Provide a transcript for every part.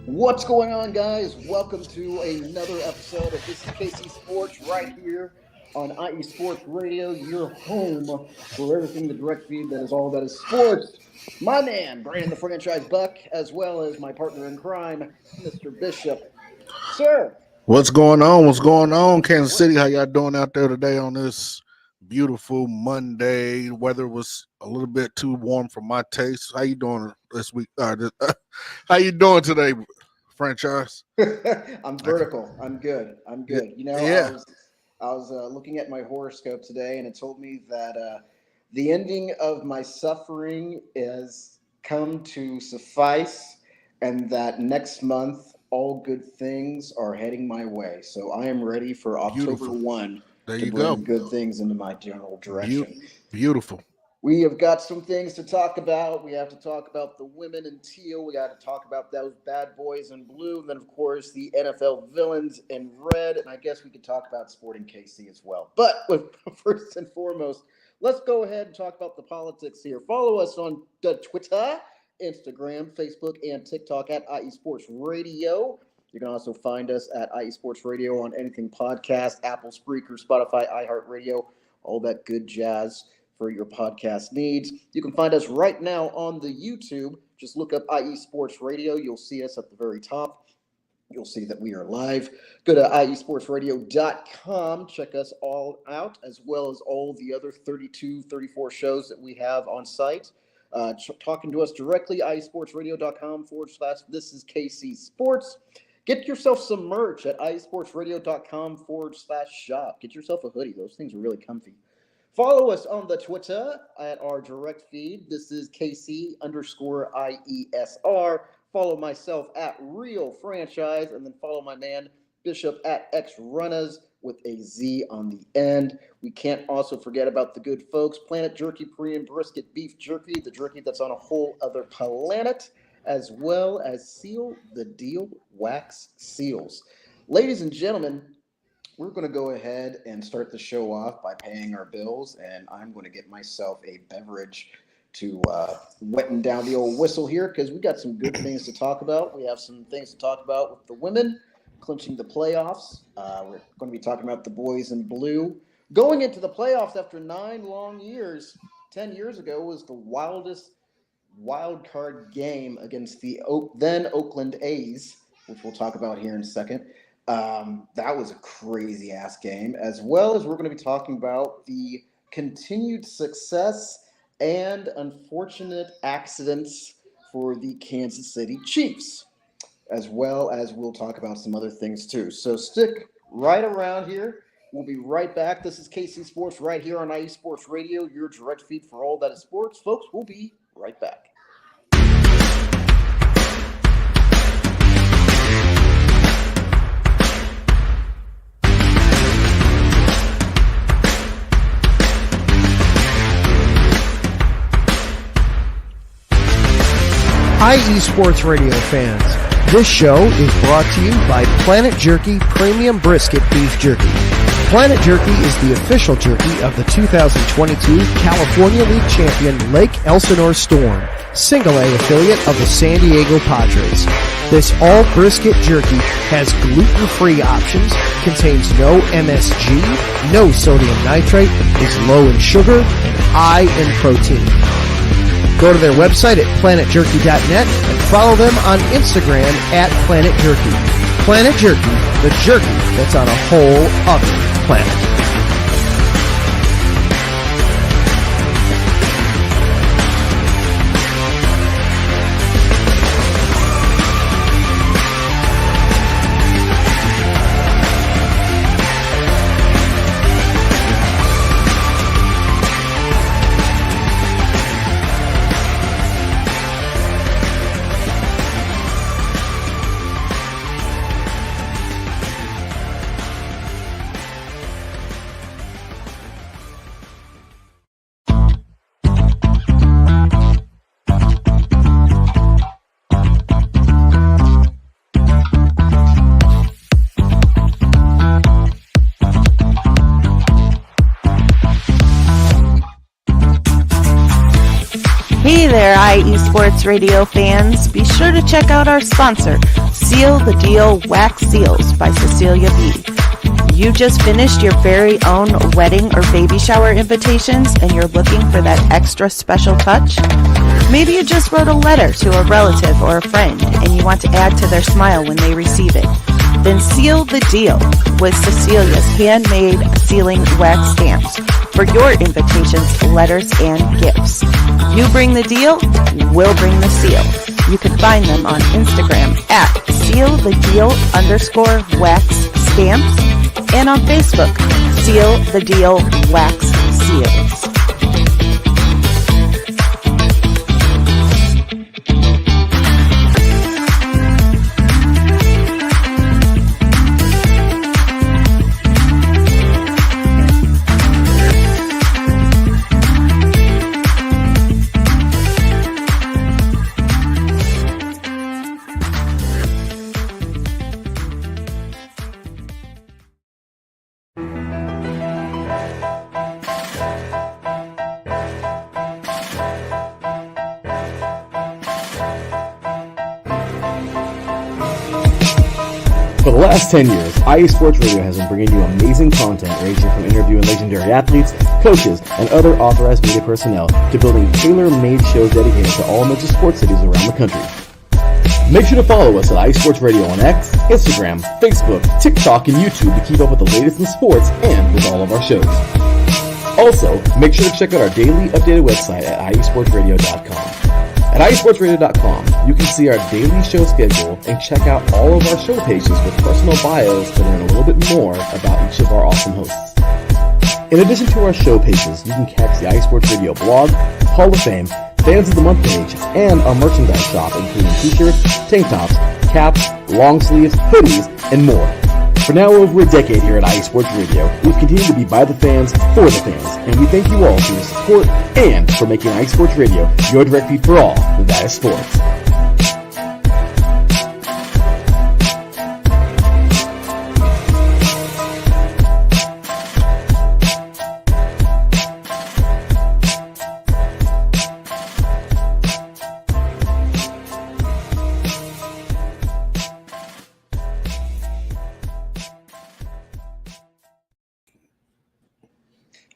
What's going on, guys? Welcome to another episode of This is KC Sports right here on IE Sports Radio, your home for everything the direct feed that is all that is sports. My man, Brandon the Franchise Buck, as well as my partner in crime, Mr. Bishop. Sir. What's going on? What's going on, Kansas City? How y'all doing out there today on this beautiful Monday? The weather was a little bit too warm for my taste. How you doing this week? How you doing today, Franchise? I'm vertical. I'm good. You know, yeah. I was looking at my horoscope today, and it told me that the ending of my suffering is come to suffice, and that next month all good things are heading my way. So I am ready for October 1 to bring good things into my general direction. Beautiful. We have got some things to talk about. We have to talk about the women in teal. We got to talk about those bad boys in blue. And then, of course, the NFL villains in red. And I guess we could talk about Sporting KC as well. But first and foremost, let's go ahead and talk about the politics here. Follow us on the Twitter, Instagram, Facebook, and TikTok at IE Sports Radio. You can also find us at IE Sports Radio on anything podcast, Apple, Spreaker, Spotify, iHeartRadio, all that good jazz for your podcast needs. You can find us right now on the YouTube. Just look up IE Sports Radio. You'll see us at the very top. You'll see that we are live. Go to iesportsradio.com. Check us all out, as well as all the other 32, 34 shows that we have on site. Talking to us directly, iesportsradio.com/this is KC Sports. Get yourself some merch at iesportsradio.com/shop. Get yourself a hoodie. Those things are really comfy. Follow us on the Twitter at our direct feed. This is KC_IESR. Follow myself at Real Franchise, and then follow my man Bishop at XRunners with a Z on the end. We can't also forget about the good folks, Planet Jerky Korean Brisket Beef Jerky, the jerky that's on a whole other planet, as well as Seal the Deal Wax Seals. Ladies and gentlemen, we're going to go ahead and start the show off by paying our bills, and I'm going to get myself a beverage to wetten down the old whistle here, because we got some good things to talk about. We have some things to talk about with the women clinching the playoffs. We're going to be talking about the boys in blue going into the playoffs after 9 long years. 10 years ago was the wildest wild card game against the then Oakland A's, which we'll talk about here in a second. That was a crazy ass game, as well as we're going to be talking about the continued success and unfortunate accidents for the Kansas City Chiefs, as well as we'll talk about some other things too. So stick right around here. We'll be right back. This is KC Sports right here on IE Sports Radio, your direct feed for all that is sports. Folks, we'll be right back. IE Sports Radio fans, this show is brought to you by Planet Jerky Premium Brisket Beef Jerky. Planet Jerky is the official jerky of the 2022 California League champion Lake Elsinore Storm, Single A affiliate of the San Diego Padres. This all brisket jerky has gluten-free options, contains no MSG, no sodium nitrate, is low in sugar, and high in protein. Go to their website at planetjerky.net and follow them on Instagram at Planet Jerky. Planet Jerky, the jerky that's on a whole other planet. Hey there, IE Sports Radio fans. Be sure to check out our sponsor, Seal the Deal Wax Seals by Cecilia B. You just finished your very own wedding or baby shower invitations and you're looking for that extra special touch? Maybe you just wrote a letter to a relative or a friend and you want to add to their smile when they receive it. Then seal the deal with Cecilia's handmade sealing wax stamps for your invitations, letters, and gifts. You bring the deal, we'll bring the seal. You can find them on Instagram at sealthedeal_wax stamps and on Facebook, Seal the Deal Wax Seals. For the last 10 years, IE Sports Radio has been bringing you amazing content ranging from interviewing legendary athletes, coaches, and other authorized media personnel to building tailor-made shows dedicated to all major sports cities around the country. Make sure to follow us at IE Sports Radio on X, Instagram, Facebook, TikTok, and YouTube to keep up with the latest in sports and with all of our shows. Also, make sure to check out our daily updated website at iesportsradio.com. At iesportsradio.com, you can see our daily show schedule and check out all of our show pages with personal bios to learn a little bit more about each of our awesome hosts. In addition to our show pages, you can catch the iSports Radio blog, Hall of Fame, Fans of the Month page, and our merchandise shop including t-shirts, tank tops, caps, long sleeves, hoodies, and more. For now over a decade here at IE Sports Radio, we've continued to be by the fans, for the fans, and we thank you all for your support and for making IE Sports Radio your direct feed for all that is sports.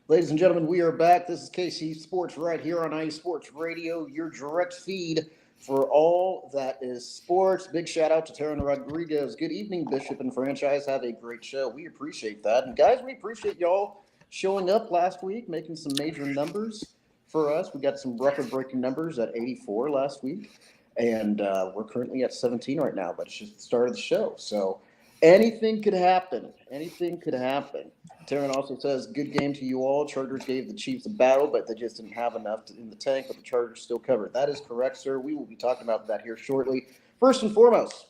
Ladies and gentlemen, we are back. This is KC Sports right here on IE Sports Radio, your direct feed for all that is sports. Big shout out to Taryn Rodriguez. Good evening, Bishop and franchise. Have a great show. We appreciate that. And guys, we appreciate y'all showing up last week, making some major numbers for us. We got some record-breaking numbers at 84 last week. And we're currently at 17 right now, but it's just the start of the show. So anything could happen. Anything could happen. Taryn also says, good game to you all. Chargers gave the Chiefs a battle, but they just didn't have enough in the tank, but the Chargers still covered. That is correct, sir. We will be talking about that here shortly. First and foremost,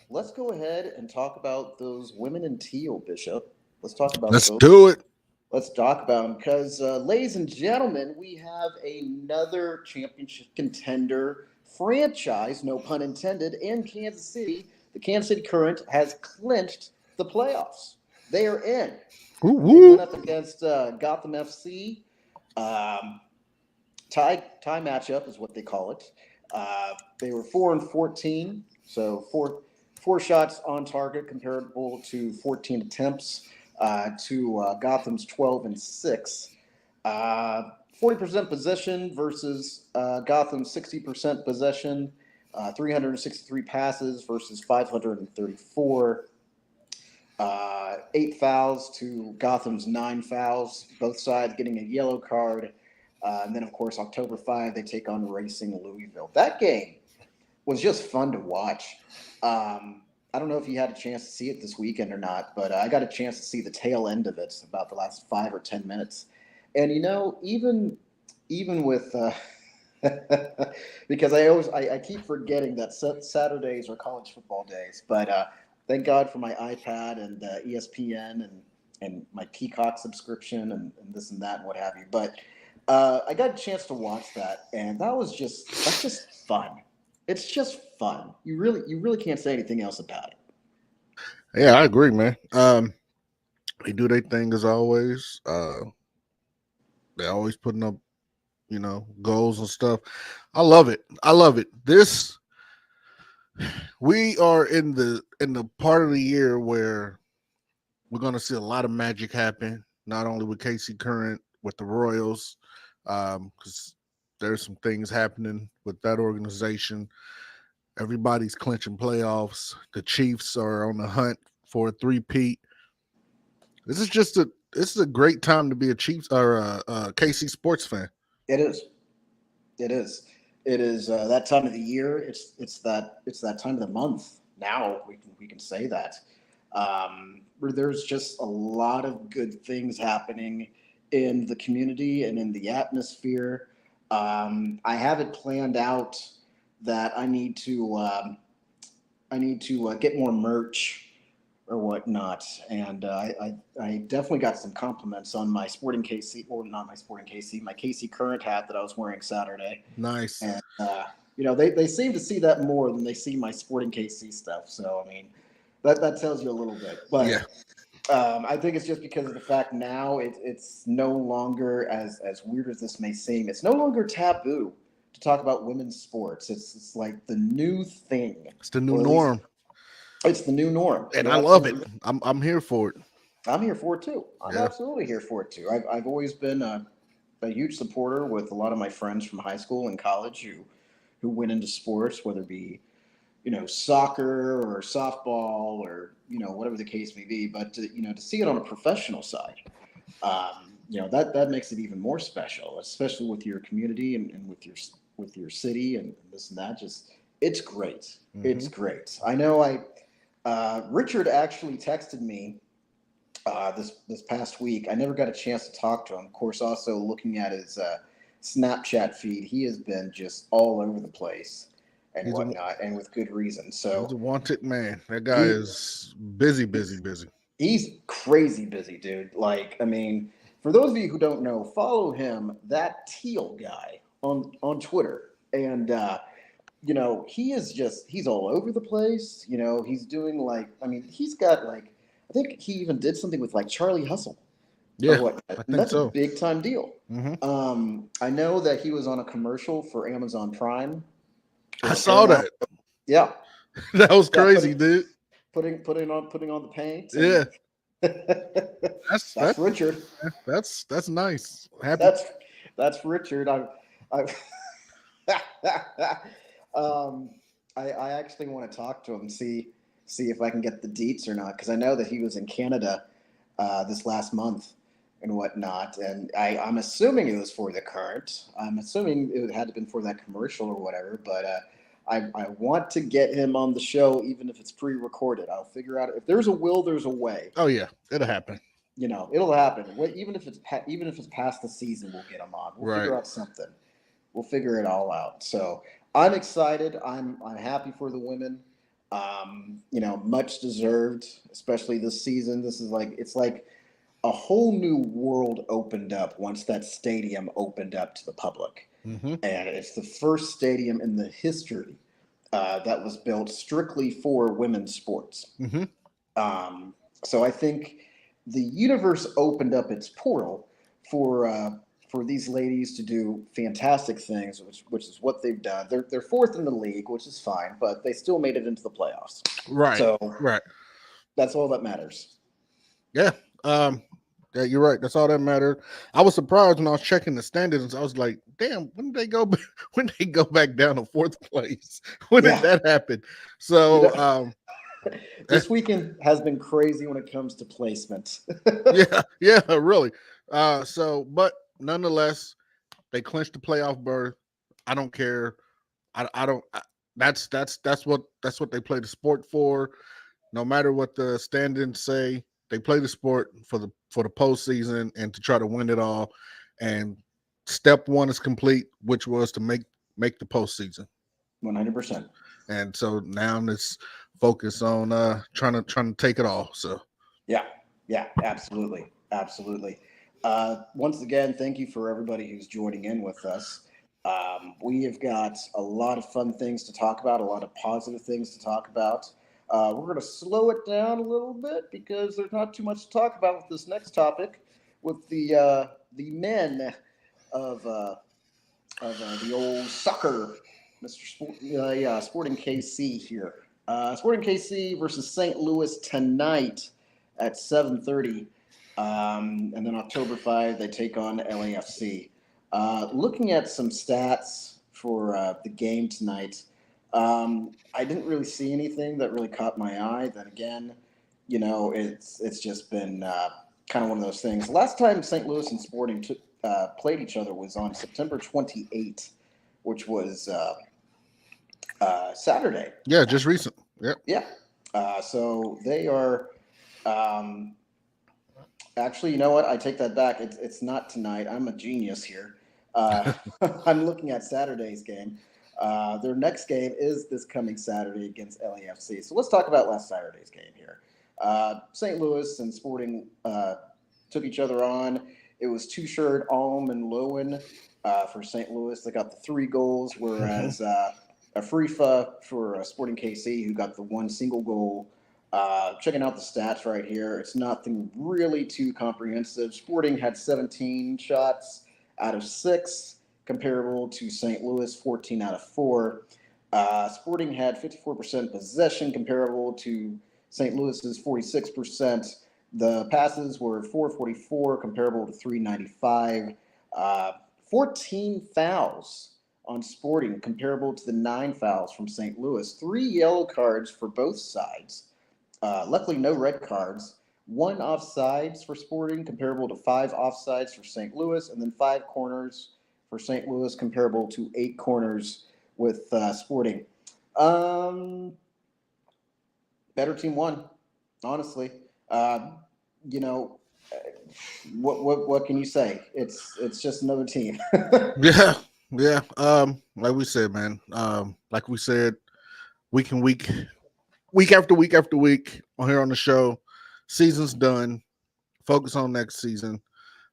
let's go ahead and talk about those women in teal, Bishop. Let's talk about Let's those. do it. Let's talk about them because, ladies and gentlemen, we have another championship contender franchise, no pun intended, in Kansas City. The Kansas City Current has clinched the playoffs. They are in. Woo They went woo. up against Gotham FC. Tie matchup is what they call it. They were 4-14, so four shots on target comparable to 14 attempts to Gotham's 12-6. 40% possession versus Gotham's 60% possession. 363 passes versus 534. 8 fouls to Gotham's 9 fouls. Both sides getting a yellow card. And then, of course, October 5, they take on Racing Louisville. That game was just fun to watch. I don't know if you had a chance to see it this weekend or not, but I got a chance to see the tail end of it, about the last 5 or 10 minutes. And, even with because I keep forgetting that Saturdays are college football days, but thank God for my iPad and ESPN and my Peacock subscription and this and that and what have you. But I got a chance to watch that, and that's just fun. It's just fun. You really can't say anything else about it. Yeah, I agree, man. They do their thing as always. They're always putting up, goals and stuff. I love it. We are in the part of the year where we're going to see a lot of magic happen, not only with KC Current, with the Royals, because there's some things happening with that organization. Everybody's clinching playoffs. The Chiefs are on the hunt for a three-peat. This is a great time to be a Chiefs or a KC sports fan. It is. It is. It is that time of the year. It's that time of the month. Now we can say that. Where there's just a lot of good things happening in the community and in the atmosphere. I have it planned out that I need to get more merch or whatnot, and I definitely got some compliments on my Sporting KC, or not my Sporting KC, my KC Current hat that I was wearing Saturday. Nice. And they seem to see that more than they see my Sporting KC stuff. So I mean, that tells you a little bit. But yeah. I think it's just because of the fact now it's no longer, as weird as this may seem, it's no longer taboo to talk about women's sports. It's like the new thing. It's the new norm. It's the new norm, and I love it. I'm here for it. I'm here for it too. I'm absolutely here for it too. I've always been a huge supporter with a lot of my friends from high school and college who went into sports, whether it be soccer or softball or whatever the case may be. But to see it on a professional side, that makes it even more special, especially with your community and with your city and this and that. Just it's great. Mm-hmm. It's great. I know Richard actually texted me this past week. I never got a chance to talk to him. Of course, also looking at his Snapchat feed, he has been just all over the place and whatnot, and with good reason. So he's a wanted man. That guy is busy. He's crazy busy, dude. Like, I mean, for those of you who don't know, follow him, that Teal guy on Twitter, and he's all over the place. He's doing he's got I think he even did something with Charlie Hustle. Yeah, that's a big time deal. Mm-hmm. I know that he was on a commercial for Amazon Prime. I saw that. Yeah, that was crazy, dude. Putting on the paint. Yeah, that's Richard. That's nice. Happy. That's Richard. I actually want to talk to him and see if I can get the deets or not, because I know that he was in Canada this last month and whatnot, and I'm assuming it was for the Current. I'm assuming it had to been for that commercial or whatever, but I want to get him on the show, even if it's pre-recorded. I'll figure out if there's a will, there's a way. Oh yeah, it'll happen. It'll happen. Even if it's past the season, we'll get him on. We'll figure out something. We'll figure it all out. So I'm excited. I'm happy for the women. Much deserved, especially this season. This is it's like a whole new world opened up once that stadium opened up to the public. Mm-hmm. And it's the first stadium in the history that was built strictly for women's sports. Mm-hmm. So I think the universe opened up its portal for these ladies to do fantastic things, which is what they've done. They're fourth in the league, which is fine, but they still made it into the playoffs. Right. So Right. that's all that matters. Yeah. Yeah, you're right. That's all that mattered. I was surprised when I was checking the standings. I was like, "Damn, when did they go? When they go back down to fourth place? When Yeah. did that happen?" You So, know, this weekend has been crazy when it comes to placement. yeah, really. But nonetheless, they clinched the playoff berth. I don't care. I don't. That's what they play the sport for. No matter what the standings say, they play the sport for the postseason and to try to win it all. And step one is complete, which was to make the postseason. 100%. And so now let's focus on trying to take it all. So Yeah, absolutely. Once again, thank you for everybody who's joining in with us. We have got a lot of fun things to talk about, a lot of positive things to talk about. We're going to slow it down a little bit because there's not too much to talk about with this next topic, with the men of the old soccer, Sporting KC here. Sporting KC versus St. Louis tonight at 7:30, and then October 5 they take on LAFC. Looking at some stats for the game tonight, I didn't really see anything that really caught my eye. Then again, it's just been kind of one of those things. Last time St. Louis and Sporting played each other was on September 28th, which was Saturday. yeah, just recent. Yep. Yeah. So they are. Actually, you know what? I take that back. It's not tonight. I'm a genius here. I'm looking at Saturday's game. Their next game is this coming Saturday against LAFC. So let's talk about last Saturday's game here. St. Louis and Sporting took each other on. It was Tuchard, Alm, and Lowen for St. Louis. They got the 3 goals, whereas Afrifa for Sporting KC, who got the 1 single goal. Checking out the stats right here, it's nothing really too comprehensive. Sporting had 17 shots out of 6, comparable to St. Louis, 14 out of 4. Sporting had 54% possession, comparable to St. Louis's 46%. The passes were 444, comparable to 395. 14 fouls on Sporting, comparable to the 9 fouls from St. Louis. 3 yellow cards for both sides. Luckily, no red cards. 1 offsides for Sporting, comparable to 5 offsides for St. Louis, and then 5 corners for St. Louis, comparable to 8 corners with Sporting. Better team won, honestly. What can you say? It's just another team. Yeah. Like we said, man. Like we said, week after week after week on here on the show. Season's done. Focus on next season.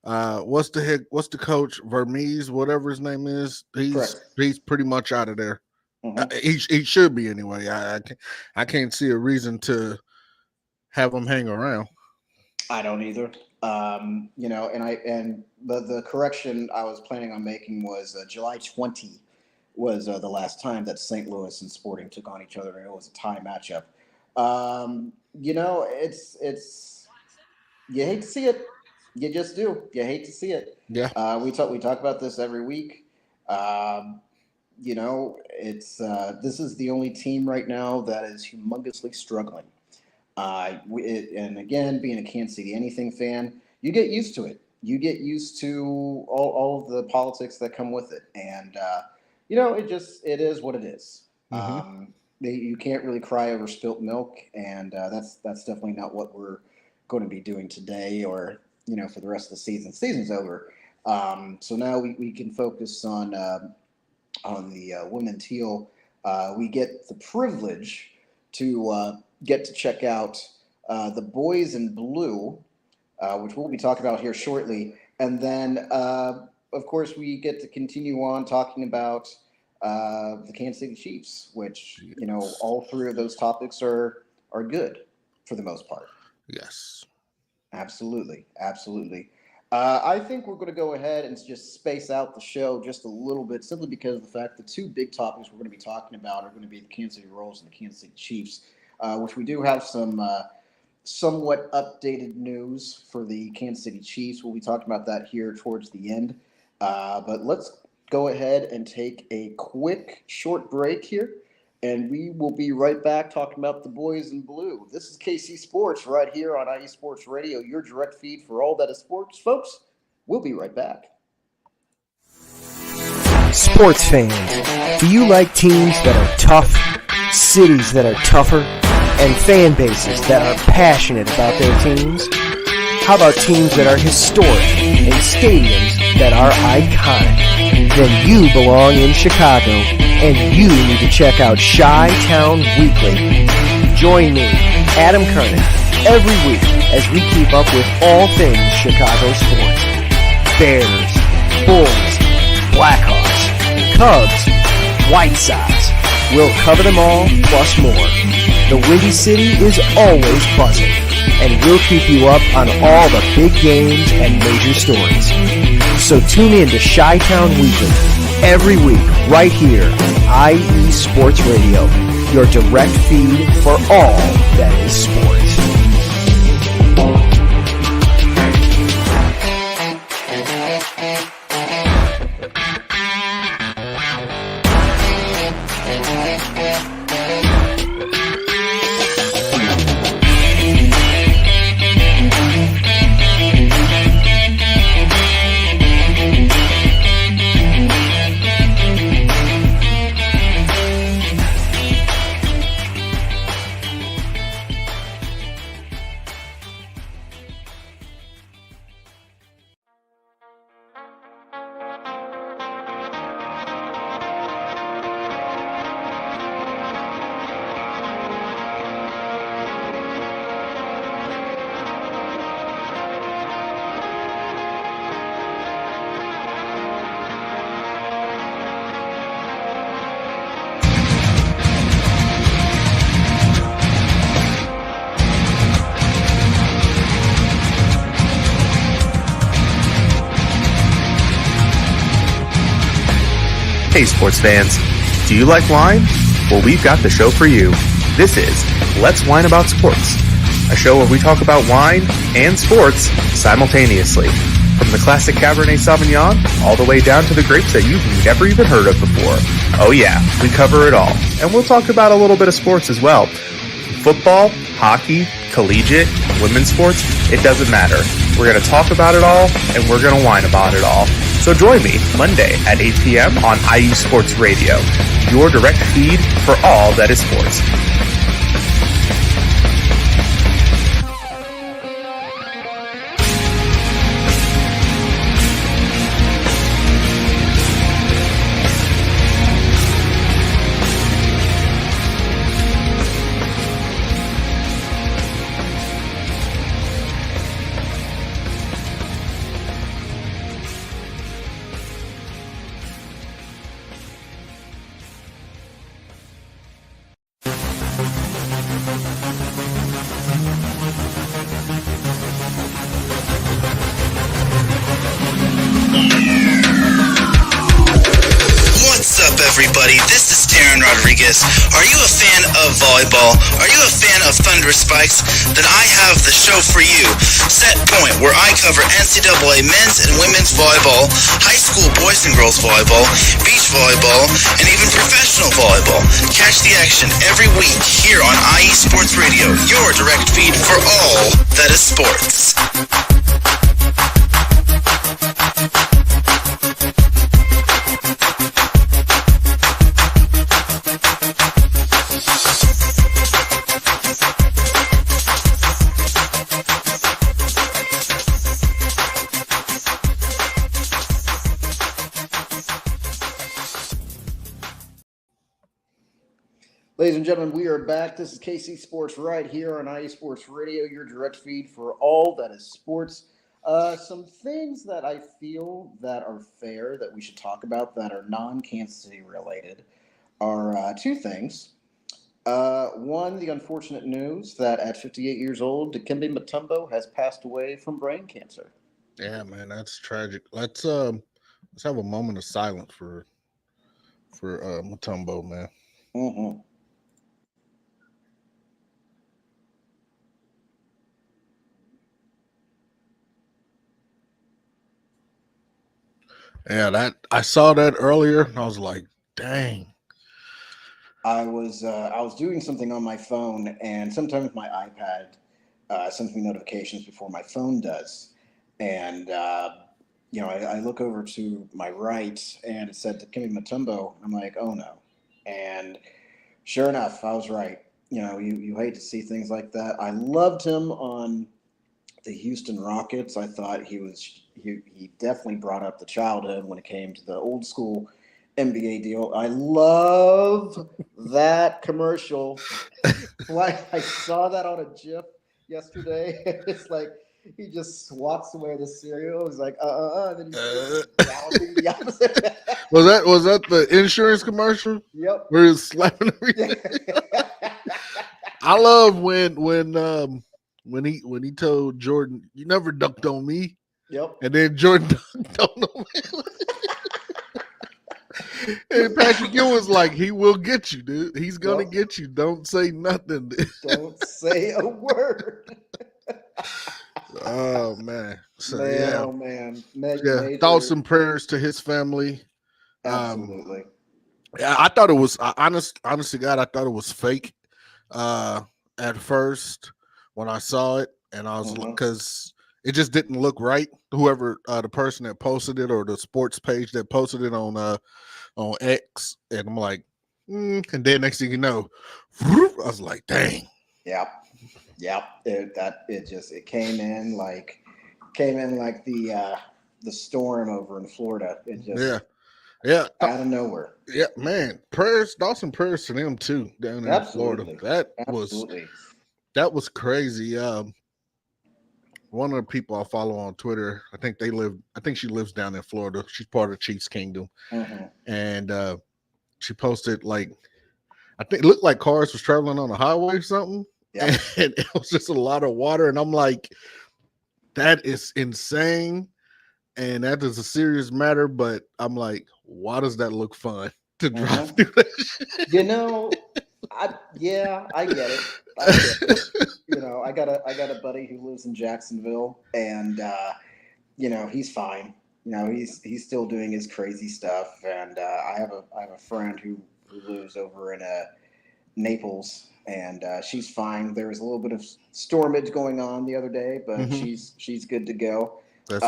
What's the coach? Vermees, whatever his name is. He's pretty much out of there. Mm-hmm. He should be anyway. I can't see a reason to have him hang around. I don't either. And the correction I was planning on making was July 20 was the last time that St. Louis and Sporting took on each other, and it was a tie matchup. It's you hate to see it. You just do. You hate to see it. Yeah. We talk about this every week. This is the only team right now that is humongously struggling. And again, being a Kansas City Anything fan, you get used to it. You get used to all of the politics that come with it, and it is what it is. Mm-hmm. You can't really cry over spilt milk, and that's definitely not what we're going to be doing today, or for the rest of the season. Season's over, so now we can focus on the women teal. We get the privilege to get to check out the boys in blue, which we'll be talking about here shortly, and then of course, we get to continue on talking about the Kansas City Chiefs, which, all three of those topics are good for the most part. Yes. Absolutely. Absolutely. I think we're going to go ahead and just space out the show just a little bit, simply because of the fact the two big topics we're going to be talking about are going to be the Kansas City Royals and the Kansas City Chiefs, which we do have some somewhat updated news for the Kansas City Chiefs. We'll be talking about that here towards the end. But let's go ahead and take a quick, short break here, and we will be right back talking about the boys in blue. This is KC Sports right here on IE Sports Radio, your direct feed for all that is sports, folks. We'll be right back. Sports fans, do you like teams that are tough, cities that are tougher, and fan bases that are passionate about their teams? How about teams that are historic and stadiums that are iconic? Then you belong in Chicago, and you need to check out Chi-Town Weekly. Join me, Adam Kernan, every week as we keep up with all things Chicago sports. Bears, Bulls, Blackhawks, Cubs, White Sox. We'll cover them all, plus more. The Windy City is always buzzing, and we'll keep you up on all the big games and major stories. So tune in to Chi-Town Weekly every week right here on IE Sports Radio, your direct feed for all that is sports. Hey sports fans, do you like wine? Well, we've got the show for you. This is Let's Wine About Sports, a show where we talk about wine and sports simultaneously. From the classic Cabernet Sauvignon all the way down to the grapes that you've never even heard of before. Oh yeah, we cover it all. And we'll talk about a little bit of sports as well. Football, hockey, collegiate, women's sports, it doesn't matter. We're going to talk about it all, and we're going to whine about it all. So join me Monday at 8 p.m. on IE Sports Radio, your direct feed for all that is sports. Everybody, this is Darren Rodriguez. Are you a fan of volleyball? Are you a fan of Thunder Spikes? Then I have the show for you. Set Point, where I cover NCAA men's and women's volleyball, high school boys and girls volleyball, beach volleyball, and even professional volleyball. Catch the action every week here on IE Sports Radio, your direct feed for all that is sports. Ladies and gentlemen, we are back. This is KC Sports right here on IE Sports Radio, your direct feed for all that is sports. Some things that I feel that are fair that we should talk about that are non-Kansas City related are two things. One, the unfortunate news that at 58 years old, Dikembe Mutombo has passed away from brain cancer. Yeah, man, that's tragic. Let's have a moment of silence for Mutombo, man. Mm-hmm. Yeah, that I saw that earlier and I was like, dang. I was doing something on my phone, and sometimes my iPad sends me notifications before my phone does. And I look over to my right, and it said Dikembe Mutombo. I'm like, oh no. And sure enough, I was right. You hate to see things like that. I loved him on the Houston Rockets. I thought he definitely brought up the childhood when it came to the old school NBA deal. I love that commercial. Like I saw that on a GIF yesterday. It's like he just swats away the cereal. He's like, and then he's galloping the opposite. Was that the insurance commercial? Yep. Where he's slapping everything? I love when he told Jordan, "You never dunked on me." Yep. And then Jordan dunked on him. And Patrick Ewing was like, "He will get you, dude. He's gonna get you. Don't say nothing. Don't say a word." Oh man. So man, yeah. oh man. Yeah. Thoughts and prayers to his family. Absolutely. I thought it was honest to God, I thought it was fake at first when I saw it, and I was because it just didn't look right. Whoever the person that posted it or the sports page that posted it on X, and I'm like, and then next thing you know, I was like, dang. Yep. It came in like the storm over in Florida. It just out of nowhere. Yeah, man. Thoughts and prayers to them too down there in Florida. That was crazy. One of the people I follow on Twitter, I think she lives down in Florida. She's part of Chiefs Kingdom. And she posted I think it looked like cars was traveling on the highway or something. Yep. And it was just a lot of water. And I'm like, that is insane. And that is a serious matter. But I'm like, why does that look fun to drive through that shit? I get it. I got a buddy who lives in Jacksonville, and he's fine. He's still doing his crazy stuff, and I have a friend who lives over in Naples, and she's fine. There was a little bit of stormage going on the other day, but she's good to go. That's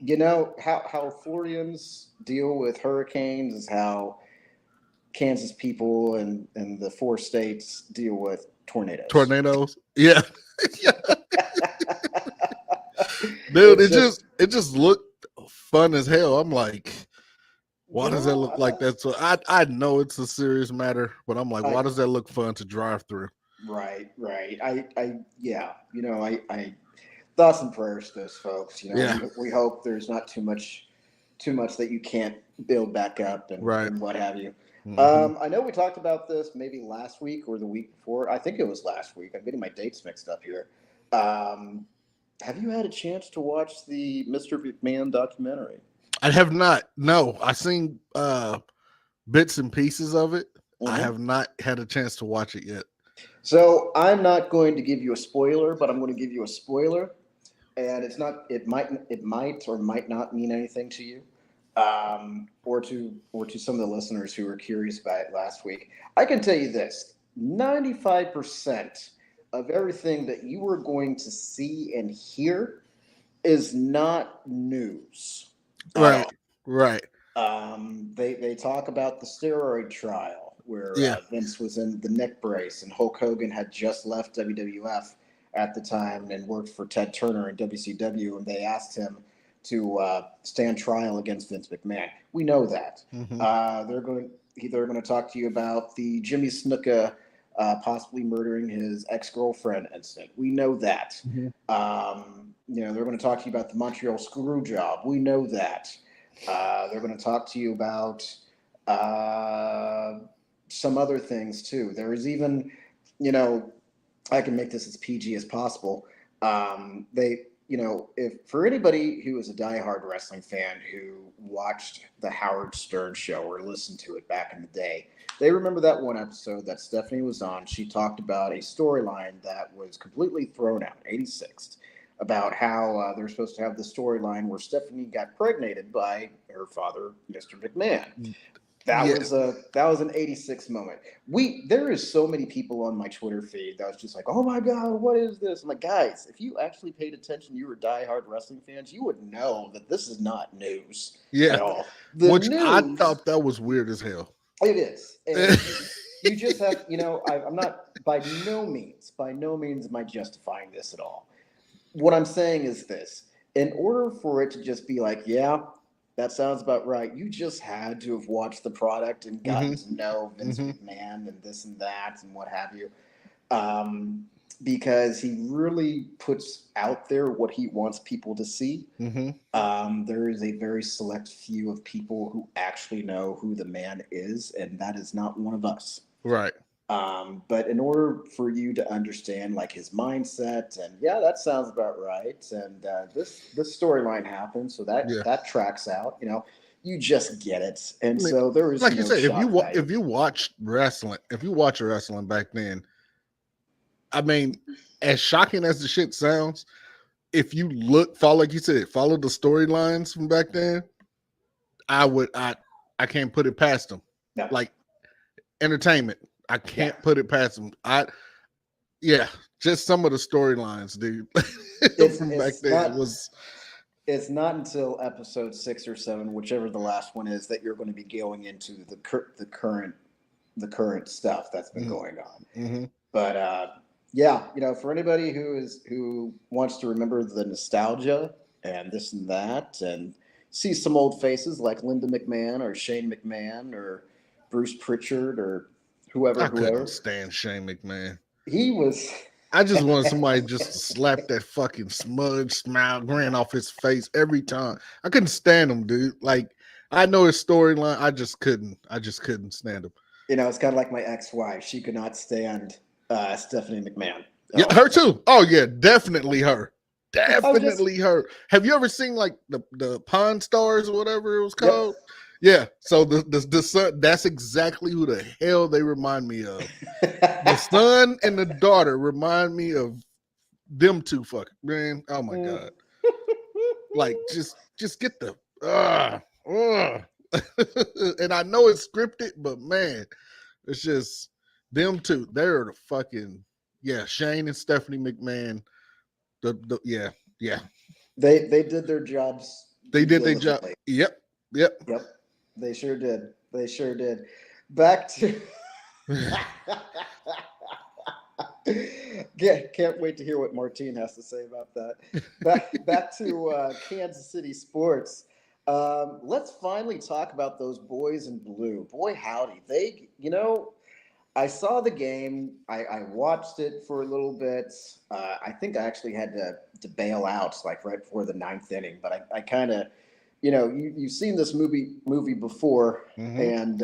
good. How Floridians deal with hurricanes is how Kansas people and the 4 states deal with tornadoes. Yeah. Dude, it just looked fun as hell. I'm like, why does that look like that? So I know it's a serious matter, but I'm like, why does that look fun to drive through? Right. I thoughts and prayers to those folks. We hope there's not too much that you can't build back up and what have you. I know we talked about this maybe last week or the week before. I think it was last week. I'm getting my dates mixed up here. Have you had a chance to watch the Mr. McMahon documentary? I have not. No, I've seen bits and pieces of it. I have not had a chance to watch it yet. So I'm not going to give you a spoiler, but I'm going to give you a spoiler, and it's not. It might or might not mean anything to you. Or to some of the listeners who were curious about it last week. I can tell you this: 95% of everything that you are going to see and hear is not news. Right. They talk about the steroid trial where Vince was in the neck brace and Hulk Hogan had just left WWF at the time and worked for Ted Turner in WCW, and they asked him to stand trial against Vince McMahon. We know that. They're going to talk to you about the Jimmy Snuka possibly murdering his ex-girlfriend incident. We know that. They're going to talk to you about the Montreal screw job. We know that. They're going to talk to you about some other things too. There is even, I can make this as PG as possible. If for anybody who is a diehard wrestling fan who watched the Howard Stern show or listened to it back in the day, they remember that one episode that Stephanie was on. She talked about a storyline that was completely thrown out, 86th, about how they're supposed to have the storyline where Stephanie got pregnated by her father, Mr. McMahon. That was an 86 moment. There is so many people on my Twitter feed that was just like, oh my God, what is this? I'm like, guys, if you actually paid attention, you were diehard wrestling fans, you would know that this is not news at all. I thought that was weird as hell. It is. And you just have, I'm not by no means am I justifying this at all. What I'm saying is this: in order for it to just be like, yeah, that sounds about right, you just had to have watched the product and gotten to know Vince McMahon and this and that and what have you. Because he really puts out there what he wants people to see. There is a very select few of people who actually know who the man is, and that is not one of us. Right. But in order for you to understand like his mindset, and yeah, that sounds about right, and this storyline happened, so that tracks out. You just get it, and so there is, like you said, if you watch wrestling back then, I mean, as shocking as the shit sounds, if you follow the storylines from back then, I can't put it past them. No. Like entertainment, I can't put it past them. Just some of the storylines, dude. From back then was. It's not until episode 6 or 7, whichever the last one is, that you're going to be going into the current stuff that's been going on. But for anybody who wants to remember the nostalgia and this and that, and see some old faces like Linda McMahon or Shane McMahon or Bruce Pritchard or whoever. I couldn't stand Shane McMahon. He was. I just wanted somebody just to slap that fucking smudge smile grin off his face every time. I couldn't stand him, dude. Like, I know his storyline. I just couldn't stand him. It's kind of like my ex-wife. She could not stand Stephanie McMahon. Yeah, her too. Oh yeah, definitely her. Definitely her. Have you ever seen like the Pawn Stars or whatever it was called? Yeah. So the son, that's exactly who the hell they remind me of. The son and the daughter remind me of them two fucking man. Oh my God. Like just get the and I know it's scripted, but man, it's just them two. They're the fucking Shane and Stephanie McMahon. They did their jobs. They did their job. Yep. They sure did. Back to can't wait to hear what Martine has to say about that. Back to Kansas City sports. Let's finally talk about those boys in blue. Boy, howdy. I saw the game. I watched it for a little bit. I think I actually had to bail out like right before the 9th inning, but I kind of, you've seen this movie before, and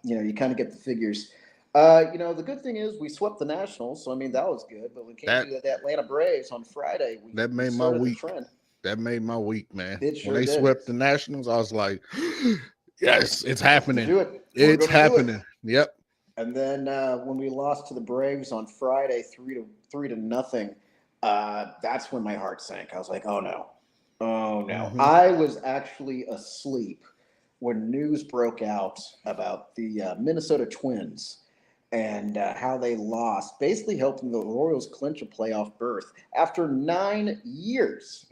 you kind of get the figures. The good thing is we swept the Nationals, so I mean that was good. But we came to the Atlanta Braves on Friday. That made my week. That made my week, man. It sure when they did. swept the Nationals, I was like, yes, it's happening. Do it. It's happening. Yep. And then when we lost to the Braves on Friday, 3-0, that's when my heart sank. I was like, oh no. I was actually asleep when news broke out about the Minnesota Twins and how they lost, basically helping the Royals clinch a playoff berth after 9 years.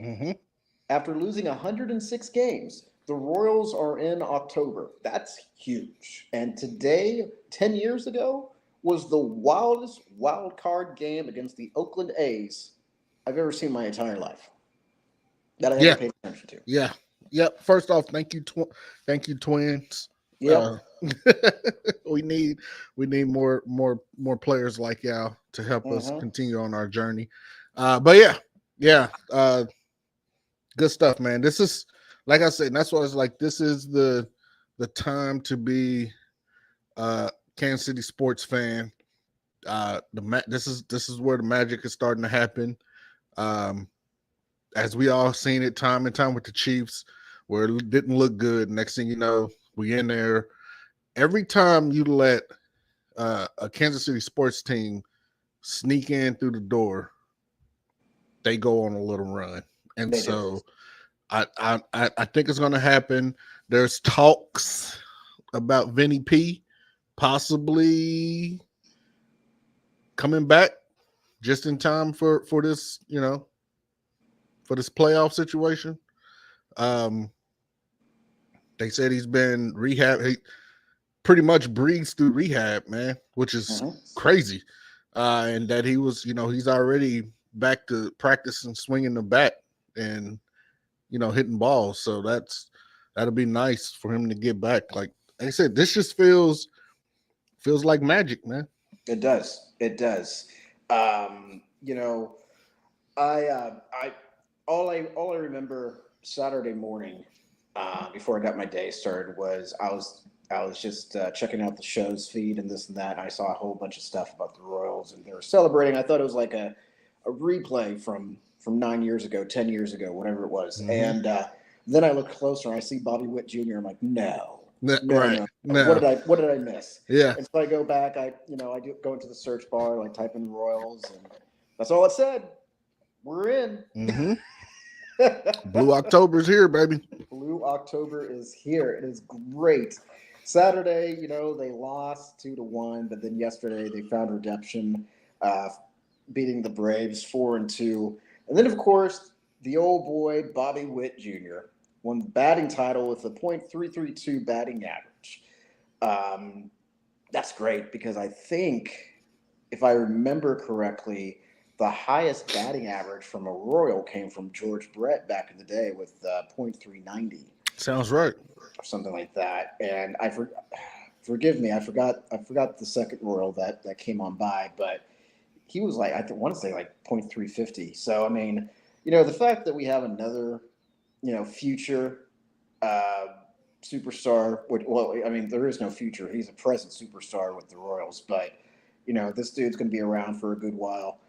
After losing 106 games, the Royals are in October. That's huge. And today, 10 years ago, was the wildest wild card game against the Oakland A's I've ever seen in my entire life. That I haven't paid attention to. Yeah. Yep. First off, thank you, Twins. Yep. we need more players like y'all to help us Mhm. continue on our journey. But yeah, good stuff, man. This is, like I said, and that's why it's like this is the time to be Kansas City sports fan. This is where the magic is starting to happen. As we all seen it time and time with the Chiefs, where it didn't look good. Next thing you know, we in there. Every time you let a Kansas City sports team sneak in through the door, they go on a little run. And They do. so I think it's going to happen. There's talks about Vinny P possibly coming back just in time for this, for this playoff situation. They said he's been rehab. He pretty much breezed through rehab, man, which is crazy. And that he was, he's already back to practicing swinging the bat and, hitting balls. So that'll be nice for him to get back. Like I said, this just feels like magic, man. It does. It does. I all I remember Saturday morning before I got my day started was I was just checking out the show's feed and this and that. And I saw a whole bunch of stuff about the Royals and they were celebrating. I thought it was like a replay from 9 years ago, 10 years ago, whatever it was. Mm-hmm. And then I look closer and I see Bobby Witt Jr. I'm like, no. No. What did I miss? Yeah. And so I go back. I go into the search bar, like type in Royals, and that's all it said. We're in. Mm-hmm. Blue October's here, baby. Blue October is here. It is great. Saturday, they lost 2-1, but then yesterday they found redemption, beating the Braves 4-2, and then of course the old boy Bobby Witt Jr. won the batting title with a .332 batting average. That's great because I think, if I remember correctly, the highest batting average from a Royal came from George Brett back in the day with .390. Sounds right. Or something like that. And forgive me, I forgot the second Royal that came on by, but he was like, I want to say like .350. So I mean, the fact that we have another future superstar. Well, I mean, there is no future. He's a present superstar with the Royals, but this dude's going to be around for a good while.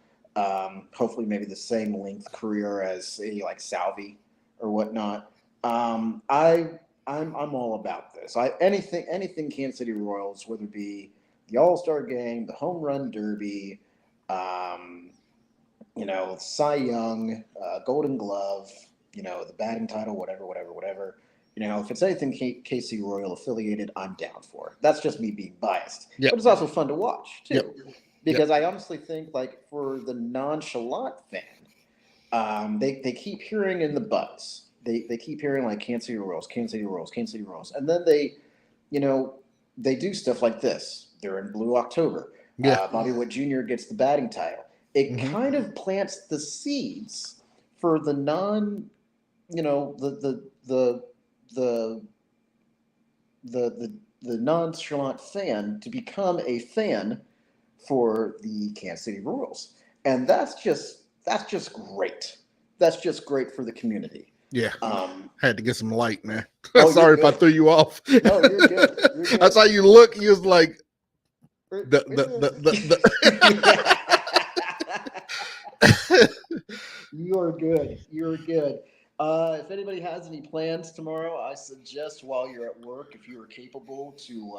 Hopefully, maybe the same length career as say like Salvi or whatnot. I'm all about this. Anything Kansas City Royals, whether it be the All-Star Game, the Home Run Derby, Cy Young, Golden Glove, the batting title, whatever. If it's anything KC Royal affiliated, I'm down for it. That's just me being biased. Yep. But it's also fun to watch, too. Yep. Because I honestly think, like, for the nonchalant fan, they keep hearing in the buzz. They keep hearing, like, Kansas City Royals. And then they do stuff like this. They're in Blue October. Yeah. Bobby Witt Jr. gets the batting title. It kind of plants the seeds for the the nonchalant fan to become a fan for the Kansas City Royals. And that's just great. That's just great for the community. Yeah. Had to get some light, man. Sorry if I threw you off. No, you're good. You're good. That's how you look. You was like You're good. You're good. If anybody has any plans tomorrow, I suggest while you're at work, if you are capable, to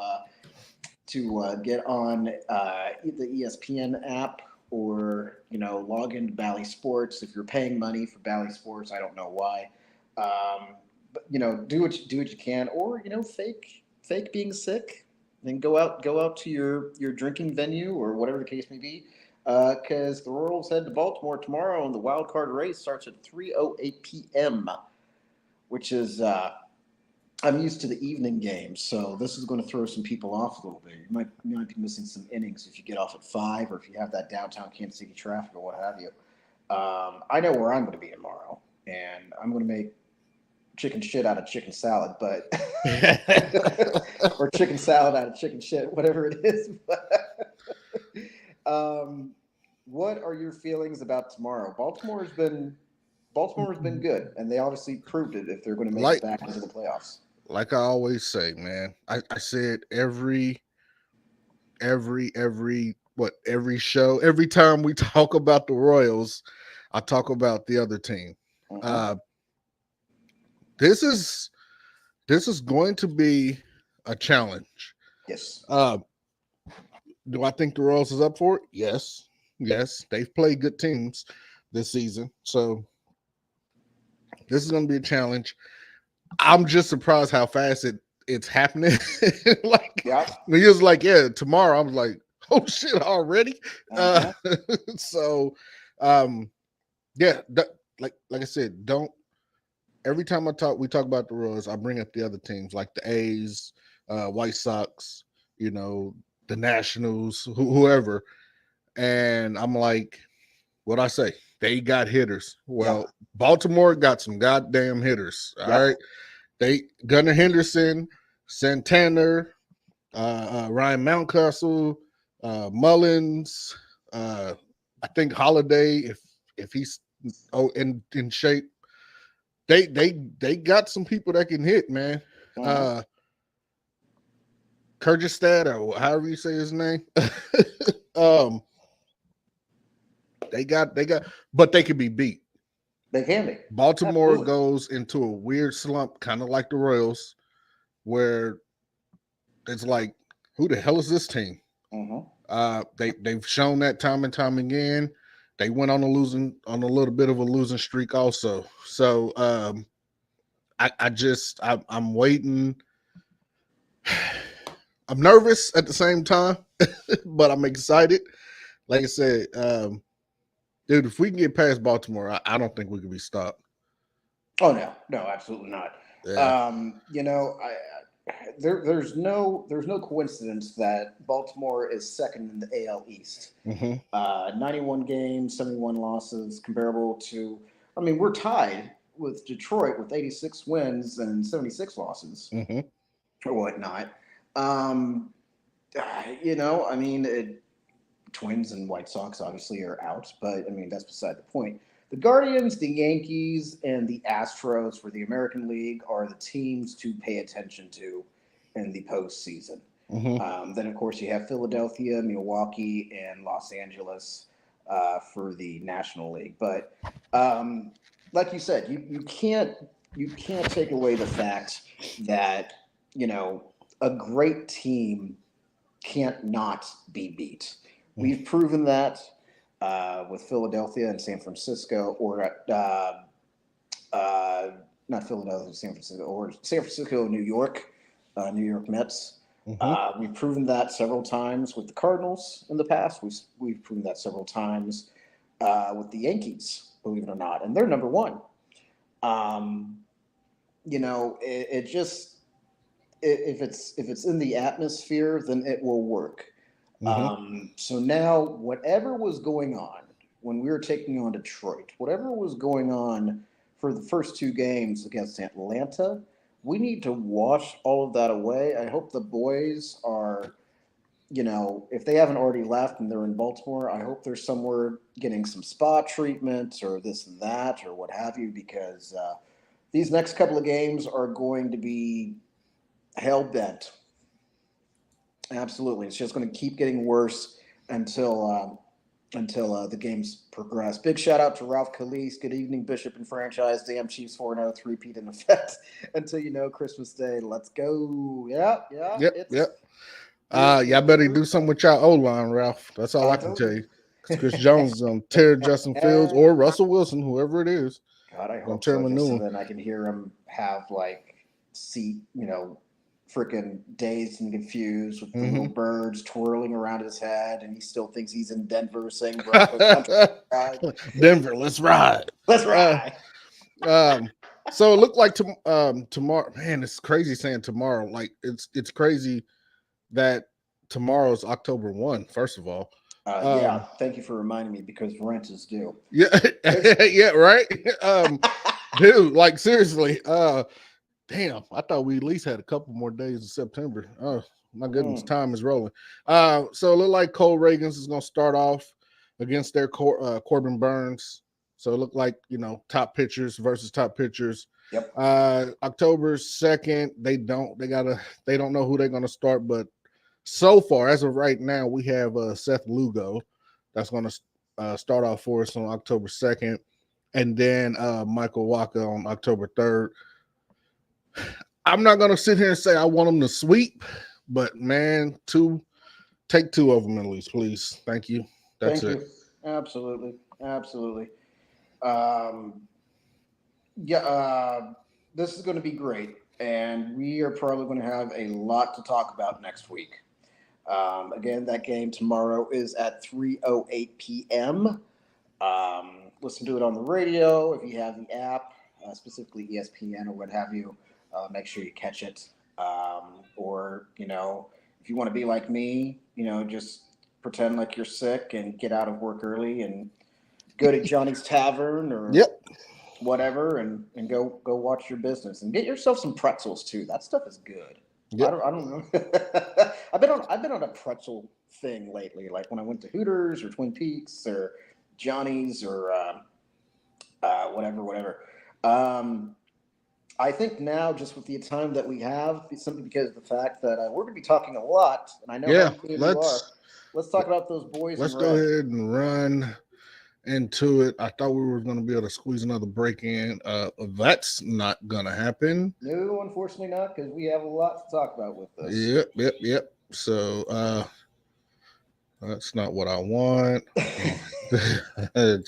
get on the ESPN app or log into Bally Sports. If you're paying money for Bally Sports, I don't know why, but do what you can, or fake being sick, then go out to your drinking venue or whatever the case may be. Because the Royals head to Baltimore tomorrow, and the wild card race starts at 3:08 p.m., which is I'm used to the evening games, so this is going to throw some people off a little bit. You might be missing some innings if you get off at 5, or if you have that downtown Kansas City traffic or what have you. I know where I'm going to be tomorrow, and I'm going to make chicken shit out of chicken salad, but or chicken salad out of chicken shit, whatever it is. What are your feelings about tomorrow? Baltimore's been good, and they obviously proved it if they're going to make it back into the playoffs. Like I always say, man, I said every show, every time we talk about the Royals, I talk about the other team. This is going to be a challenge. Yes. Do I think the Royals is up for it? Yes. They've played good teams this season, so this is going to be a challenge. I'm just surprised how fast it's happening. When he was like, yeah, tomorrow, I was like, oh shit, already. So yeah, like I said, don't. Every time we talk about the Royals, I bring up the other teams like the A's, White Sox, the Nationals, whoever, and I'm like, what I say? They got hitters. Well, Baltimore got some goddamn hitters. All right, Gunnar Henderson, Santana, Ryan Mountcastle, Mullins. I think Holiday, if he's in shape. They got some people that can hit, man. Kyrgyzstan, or however you say his name. They got, but they can be beat. They can be. Baltimore goes into a weird slump, kind of like the Royals, where it's like, who the hell is this team? They've shown that time and time again. They went on a little bit of a losing streak also. So I'm waiting. I'm nervous at the same time, but I'm excited. Like I said, dude, if we can get past Baltimore, I don't think we can be stopped. Oh no, absolutely not. Yeah. There's no coincidence that Baltimore is second in the AL East. 91 games, 71 losses, comparable to. I mean, we're tied with Detroit with 86 wins and 76 losses, or whatnot. Twins and White Sox obviously are out, but I mean that's beside the point. The Guardians, the Yankees, and the Astros for the American League are the teams to pay attention to in the postseason. Then, of course, you have Philadelphia, Milwaukee, and Los Angeles for the National League. But like you said, you can't take away the fact that a great team can't not be beat. We've proven that. With Philadelphia and San Francisco, or not Philadelphia, San Francisco, or San Francisco, New York Mets. We've proven that several times with the Cardinals in the past. We've proven that several times with the Yankees, believe it or not, and they're number one. If it's in the atmosphere, then it will work. So now, whatever was going on when we were taking on Detroit, whatever was going on for the first two games against Atlanta, we need to wash all of that away. I hope the boys are, if they haven't already left and they're in Baltimore, I hope they're somewhere getting some spa treatment or this and that or what have you, because these next couple of games are going to be hell-bent. Absolutely. It's just going to keep getting worse until the games progress. Big shout out to Ralph Calise. Good evening, Bishop and franchise. Damn Chiefs 4-0, three-peat in effect until Christmas Day. Let's go. Yep. Y'all better do something with y'all O-line, Ralph. That's all I can tell you. Chris Jones is going to tear Justin Fields or Russell Wilson, whoever it is. God, I hope so. So then I can hear him have freaking dazed and confused with the little birds twirling around his head, and he still thinks he's in Denver saying, Denver, let's ride. Let's ride. So it looked like tomorrow, man, it's crazy saying tomorrow. Like it's crazy that tomorrow is October 1, first of all. Yeah, thank you for reminding me because rent is due. Yeah, yeah, right. Dude, like seriously. Damn, I thought we at least had a couple more days in September. Oh my goodness, time is rolling. So it looked like Cole Reagans is gonna start off against their Corbin Burns. So it looked like, top pitchers versus top pitchers. Yep. October 2nd, they don't know who they're gonna start, but so far, as of right now, we have Seth Lugo that's gonna start off for us on October 2nd, and then Michael Waka on October 3rd. I'm not gonna sit here and say I want them to sweep, but man, take two of them at least, please. Thank you. That's it. Absolutely. This is going to be great, and we are probably going to have a lot to talk about next week. Again, that game tomorrow is at 3:08 p.m. Listen to it on the radio if you have the app, specifically ESPN or what have you. Make sure you catch it. Or, if you want to be like me, just pretend like you're sick and get out of work early and go to Johnny's Tavern or whatever and go watch your business and get yourself some pretzels too. That stuff is good. Yep. I don't know. I've been on a pretzel thing lately, like when I went to Hooters or Twin Peaks or Johnny's or whatever. I think now, just with the time that we have, simply because of the fact that we're going to be talking a lot, and I know how you are. Let's talk about those boys. Let's go ahead and run into it. I thought we were going to be able to squeeze another break in. That's not going to happen. No, unfortunately not, because we have a lot to talk about with this. Yep. So that's not what I want.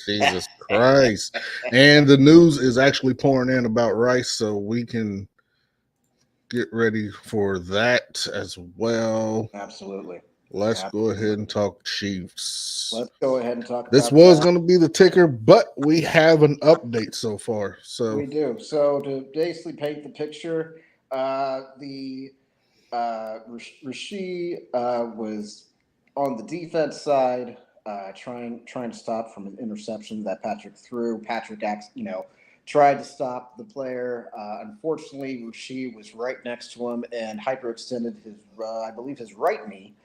Jesus Christ. And the news is actually pouring in about Rice, so we can get ready for that as well. Absolutely. Let's go ahead and talk Chiefs. Let's go ahead and talk. This was going to be the ticker, but we have an update so far. So we do. So to basically paint the picture, Rasheed was on the defense side, trying to stop from an interception that Patrick threw. Patrick tried to stop the player. Unfortunately, Rasheed was right next to him and hyperextended his, I believe, his right knee.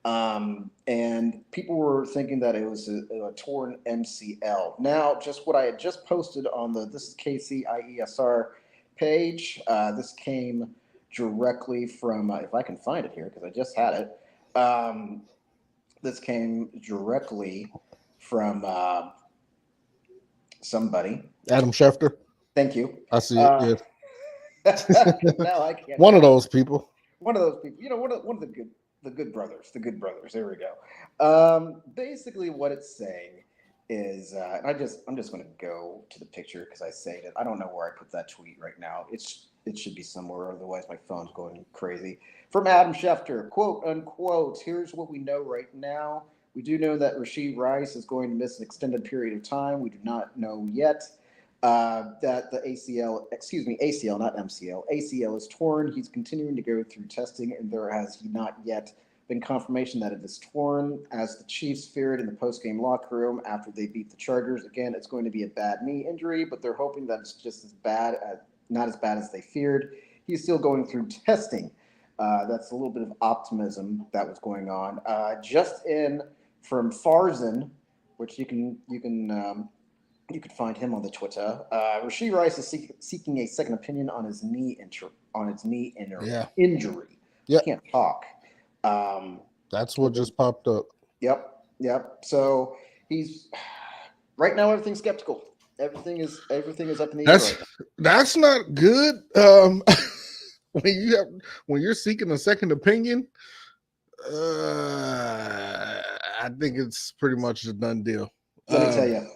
And people were thinking that it was a torn MCL. Now, just what I had just posted on this is KCIESR page. This came directly from, if I can find it here, because I just had it. This came directly from somebody. Adam Schefter. Thank you. I see it. No, I can't. One of those people. One of those people. One of the good brothers. The good brothers. There we go. Basically, what it's saying is, and I'm just going to go to the picture because I saved it. I don't know where I put that tweet right now. It should be somewhere, otherwise my phone's going crazy. From Adam Schefter, quote unquote, here's what we know right now. We do know that Rasheed Rice is going to miss an extended period of time. We do not know yet that the ACL, not MCL, ACL is torn. He's continuing to go through testing, and there has not yet been confirmation that it is torn, as the Chiefs feared in the post-game locker room after they beat the Chargers. Again, it's going to be a bad knee injury, but they're hoping that it's just not as bad as they feared. He's still going through testing. That's a little bit of optimism that was going on. Just in from Farzan, which you can find him on the Twitter. Rasheed Rice is seeking a second opinion on his knee injury. Yeah. He can't talk. That's what just popped up. Yep. So he's right now. Everything's skeptical. Everything is up in the air. Right now. That's not good. When you're seeking a second opinion, I think it's pretty much a done deal. Let me tell you,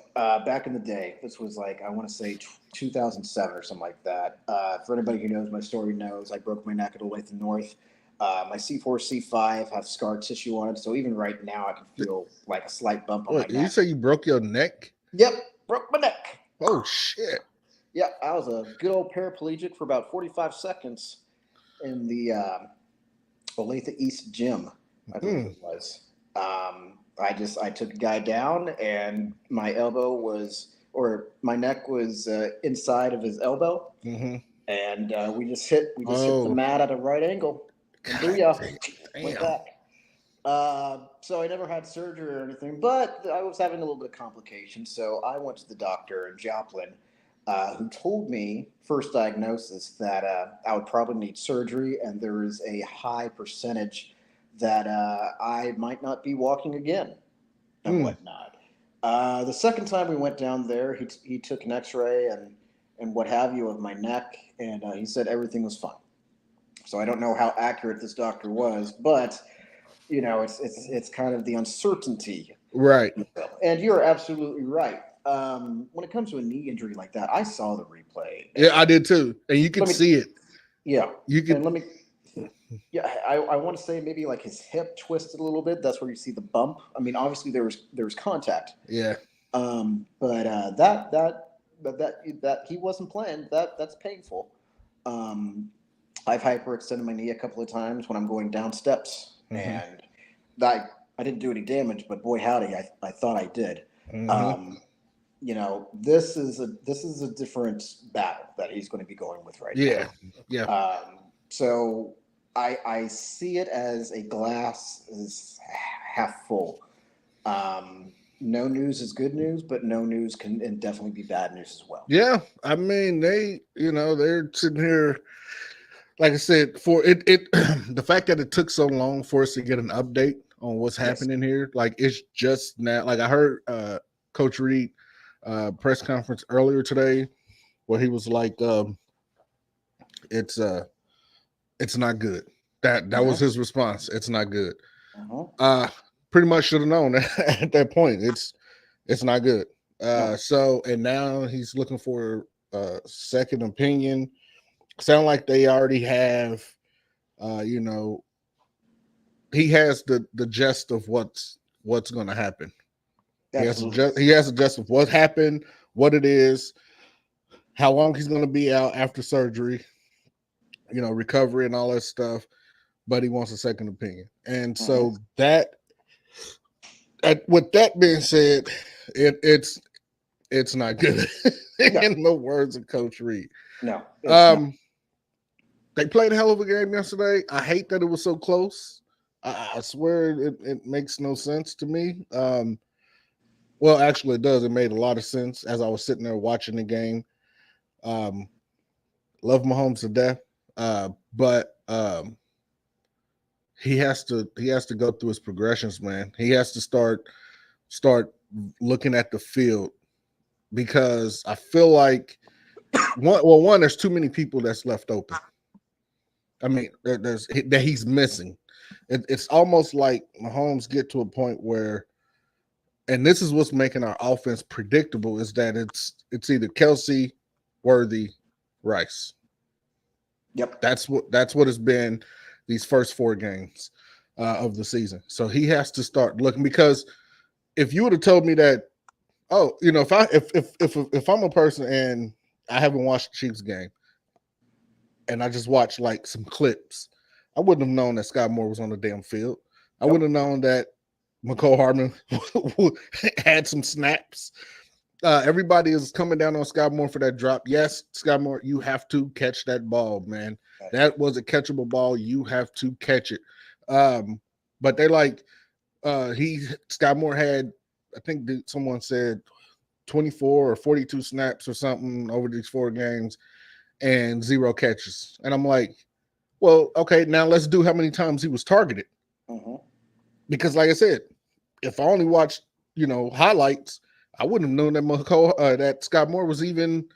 back in the day, this was like, I want to say 2007 or something like that. For anybody who knows my story knows I broke my neck at Olathe North. My C4, C5 have scar tissue on it, so even right now I can feel like a slight bump on my neck. You say you broke your neck? Yep, broke my neck. Oh, shit. Yeah, I was a good old paraplegic for about 45 seconds in the Olathe East gym, I believe it was. I took a guy down, and my elbow was, or my neck was inside of his elbow, and we just hit the mat at a right angle. And booyah, went back. So I never had surgery or anything, but I was having a little bit of complications. So I went to the doctor in Joplin, who told me, first diagnosis, that I would probably need surgery, and there is a high percentage that I might not be walking again and whatnot. The second time we went down there, he took an X-ray and what have you of my neck, and he said everything was fine. So I don't know how accurate this doctor was, but it's kind of the uncertainty. Right. And you're absolutely right. When it comes to a knee injury like that, I saw the replay. Yeah, I did too. And you can see it. Yeah. You can. I want to say maybe like his hip twisted a little bit. That's where you see the bump. I mean, obviously there was contact. Yeah. But that he wasn't playing. That's painful. I've hyperextended my knee a couple of times when I'm going down steps. And I didn't do any damage, but boy howdy, I thought I did. This is a different battle that he's going to be going with right now. Yeah. So I see it as a glass is half full. No news is good news, but no news can definitely be bad news as well. Yeah, I mean they're sitting here. Like I said, for it, the fact that it took so long for us to get an update on what's happening here, like it's just now. Like I heard Coach Reed press conference earlier today, where he was like, "It's not good." That was his response. It's not good. Pretty much should have known at that point. It's not good. So and now he's looking for a second opinion. Sound like they already have, he has the gist of what's going to happen. He has a gist of what happened, what it is, how long he's going to be out after surgery, recovery and all that stuff. But he wants a second opinion, and so with that being said, it's not good. In the words of Coach Reed. No. They played a hell of a game yesterday. I hate that it was so close. I swear it makes no sense to me. Well, actually, it does. It made a lot of sense as I was sitting there watching the game. Love Mahomes to death, but he has to go through his progressions, man. He has to start looking at the field, because I feel like there's too many people that's left open. I mean, that he's missing. It's almost like Mahomes get to a point where, and this is what's making our offense predictable, is that it's either Kelsey, Worthy, Rice. Yep. That's what it's been these first 4 games of the season. So he has to start looking, because if you would have told me that, if I'm a person and I haven't watched the Chiefs game, and I just watched like some clips, I wouldn't have known that Scott Moore was on the damn field. I wouldn't have known that McCole Hardman had some snaps. Everybody is coming down on Scott Moore for that drop. Yes, Scott Moore, you have to catch that ball, man. That was a catchable ball. You have to catch it. But they Scott Moore had, I think someone said 24 or 42 snaps or something over these 4 games and 0 catches. And I'm like, well, okay, now let's do how many times he was targeted. Because like I said, if I only watched, highlights, I wouldn't have known that that Scott Moore was even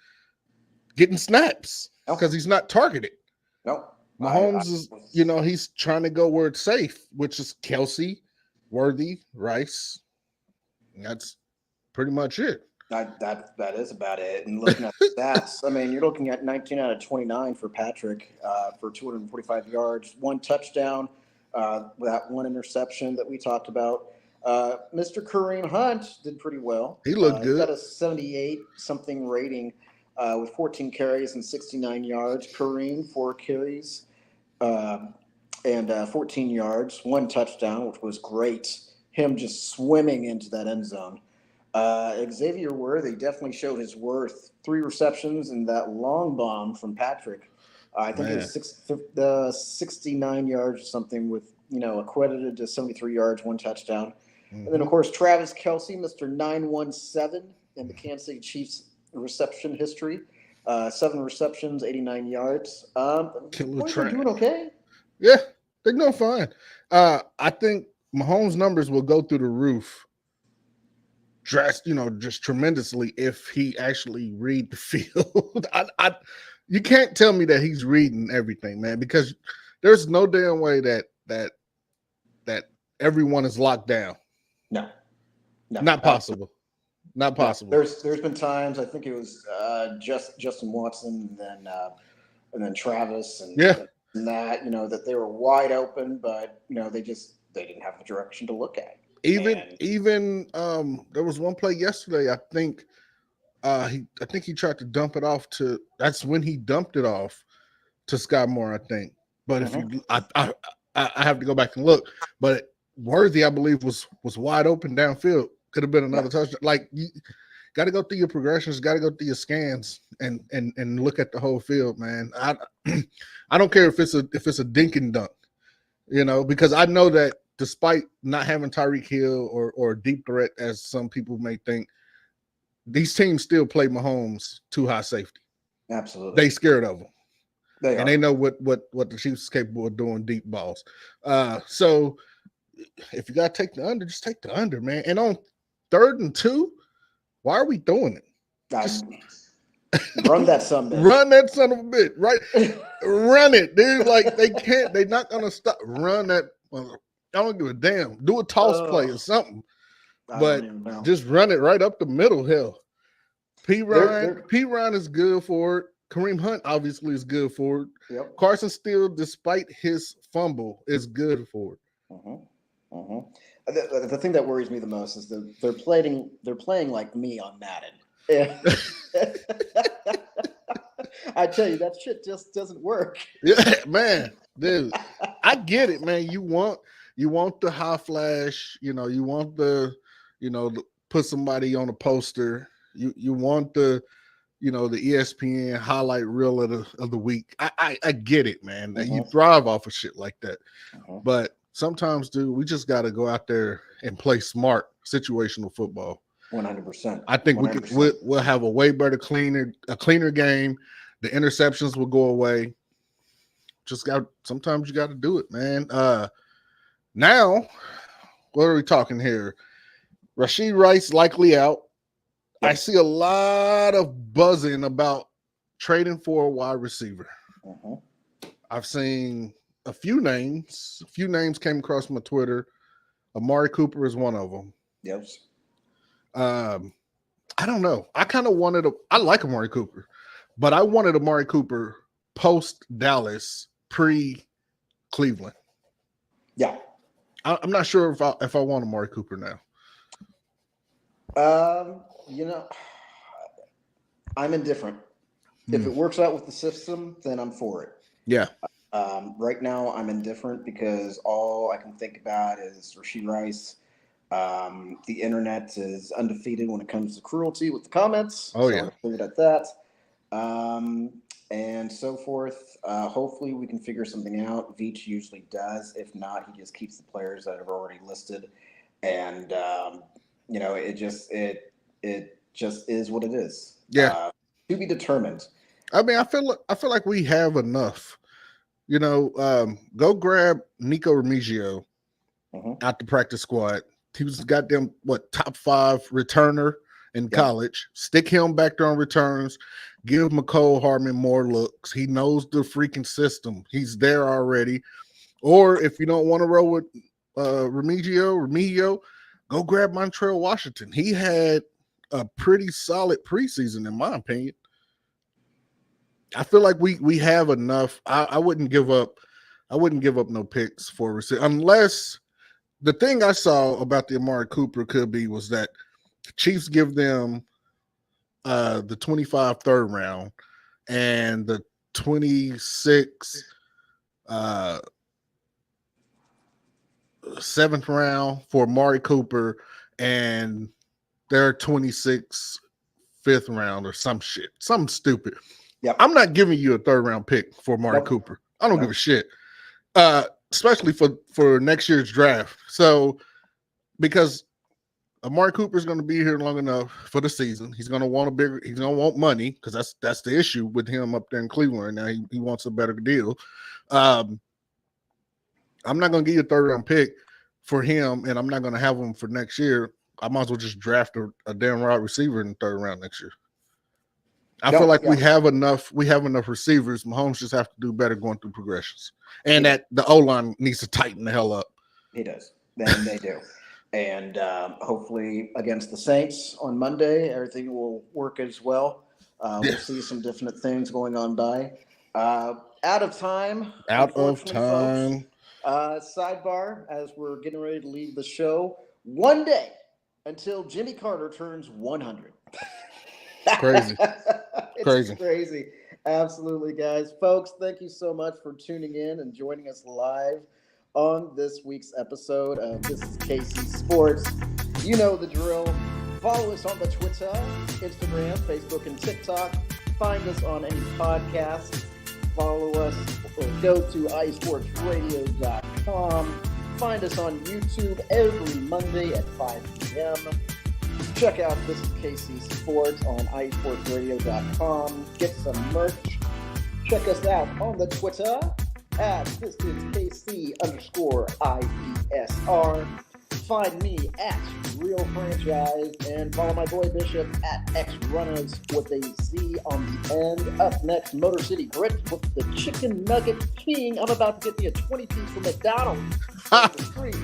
getting snaps, because he's not targeted. No. Mahomes is, he's trying to go where it's safe, which is Kelsey, Worthy, Rice. And that's pretty much it. That is about it. And looking at the stats, I mean, you're looking at 19 out of 29 for Patrick for 245 yards, 1 touchdown, that 1 interception that we talked about. Mr. Kareem Hunt did pretty well. He looked good. He got a 78-something rating with 14 carries and 69 yards. Kareem, 4 carries and 14 yards, 1 touchdown, which was great. Him just swimming into that end zone. Xavier Worthy definitely showed his worth. 3 receptions and that long bomb from Patrick. I think it Man. was 69 yards or something with, accredited to 73 yards, 1 touchdown. And then, of course, Travis Kelce, Mr. 917 in the Kansas City Chiefs reception history. 7 receptions, 89 yards. Boys are doing okay. Yeah, they're doing fine. I think Mahomes' numbers will go through the roof just tremendously if he actually read the field. You can't tell me that he's reading everything, man, because there's no damn way that everyone is locked down. No, not possible. Not possible. There's been times, I think it was just Justin Watson and then Travis and that that they were wide open, but they didn't have the direction to look at. Even there was one play yesterday. I think he tried to dump it off to. That's when he dumped it off to Sky Moore, I think. But if I have to go back and look. But Worthy, I believe, was wide open downfield. Could have been another touchdown. Like, you got to go through your progressions, got to go through your scans, and look at the whole field, man. I don't care if it's a dink and dunk, because I know that despite not having Tyreek Hill or a deep threat, as some people may think, these teams still play Mahomes too high safety. Absolutely, they scared of him. They know what the Chiefs is capable of doing deep balls. So if you got to take the under, just take the under, man. And on 3rd and 2, why are we doing it? Just run that son of a bitch. Run that son of a bitch, right? Run it, dude. Like, they're not going to stop. Run that. I don't give a damn. Do a toss play or something. But just run it right up the middle. Hell, P. Ryan is good for it. Kareem Hunt obviously is good for it. Yep. Carson Steele, despite his fumble, is good for it. The thing that worries me the most is they're playing like me on Madden. I tell you, that shit just doesn't work. Yeah, man, dude, I get it, man. You want the high flash, you want the put somebody on a poster. You want the the ESPN highlight reel of the week. I get it, man. You thrive off of shit like that. But sometimes, dude, we just got to go out there and play smart situational football. 100%. I think we'll have a way better, cleaner game. The interceptions will go away. Sometimes you got to do it, man. Now, what are we talking here? Rashee Rice likely out. I see a lot of buzzing about trading for a wide receiver. I've seen a few names. A few names came across my Twitter. Amari Cooper is one of them. Yes. I don't know. I like Amari Cooper, but I wanted Amari Cooper post Dallas, pre Cleveland. Yeah. I'm not sure if I want Amari Cooper now. I'm indifferent. If it works out with the system, then I'm for it. Yeah. Right now, I'm indifferent because all I can think about is Rashee Rice. The internet is undefeated when it comes to cruelty with the comments. Oh, so yeah. I'll leave it at that. And so forth. Hopefully, we can figure something out. Veach usually does. If not, he just keeps the players that have already listed. And it just is what it is. Yeah. To be determined. I mean, I feel like we have enough. Go grab Nico Remigio out the practice squad. He was goddamn top 5 returner in college. Stick him back there on returns. Give McCole Hardman more looks. He knows the freaking system. He's there already. Or if you don't want to roll with Remigio, go grab Montreal Washington. He had a pretty solid preseason, in my opinion. I feel like we have enough. I wouldn't give up. I wouldn't give up no picks for receiver unless the thing I saw about the Amari Cooper was that the Chiefs give them the 25 3rd round and the 26 7th round for Amari Cooper and their 26th, 5th round or some shit, something stupid. Yep. I'm not giving you a 3rd round pick for Amari Nope. Cooper. I don't Nope. give a shit. Especially for next year's draft. So because Amari Cooper is going to be here long enough for the season. He's going to want he's going to want money because that's the issue with him up there in Cleveland. Now he wants a better deal. I'm not going to give you a 3rd round pick for him, and I'm not going to have him for next year. I might as well just draft a damn wide receiver in the 3rd round next year. I feel like we have enough receivers. Mahomes just have to do better going through progressions. And that the O-line needs to tighten the hell up. He does. Then they do. And hopefully against the Saints on Monday, everything will work as well. We'll see some different things going on by. Out of time. Folks. Sidebar, as we're getting ready to leave the show, one day until Jimmy Carter turns 100. Crazy. It's crazy. Absolutely, guys. Folks, thank you so much for tuning in and joining us live on this week's episode of This is KC Sports. You know the drill. Follow us on the Twitter, Instagram, Facebook, and TikTok. Find us on any podcast. Follow us or go to iSportsRadio.com. Find us on YouTube every Monday at 5 p.m. Check out This is KC Sports on iSportsRadio.com. Get some merch. Check us out on the Twitter at This is KC_IESR. Find me at Real Franchise and follow my boy Bishop at XRunners with a Z on the end. Up next, Motor City Grit with the Chicken Nugget King. I'm about to get me a 20-piece from McDonald's on the street.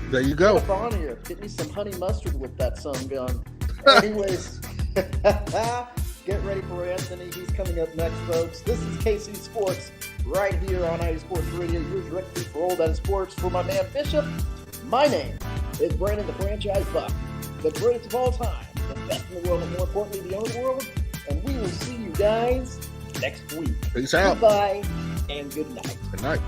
There you go. Get up on here. Get me some honey mustard with that sun gun. Anyways, get ready for Anthony. He's coming up next, folks. This is KC Sports right here on iSports Radio. Your direct feed for all that is sports. For my man Bishop, my name is Brandon the Franchise Buck, the greatest of all time, the best in the world, and more importantly, the only world. And we will see you guys next week. Peace out. Goodbye and good night. Good night.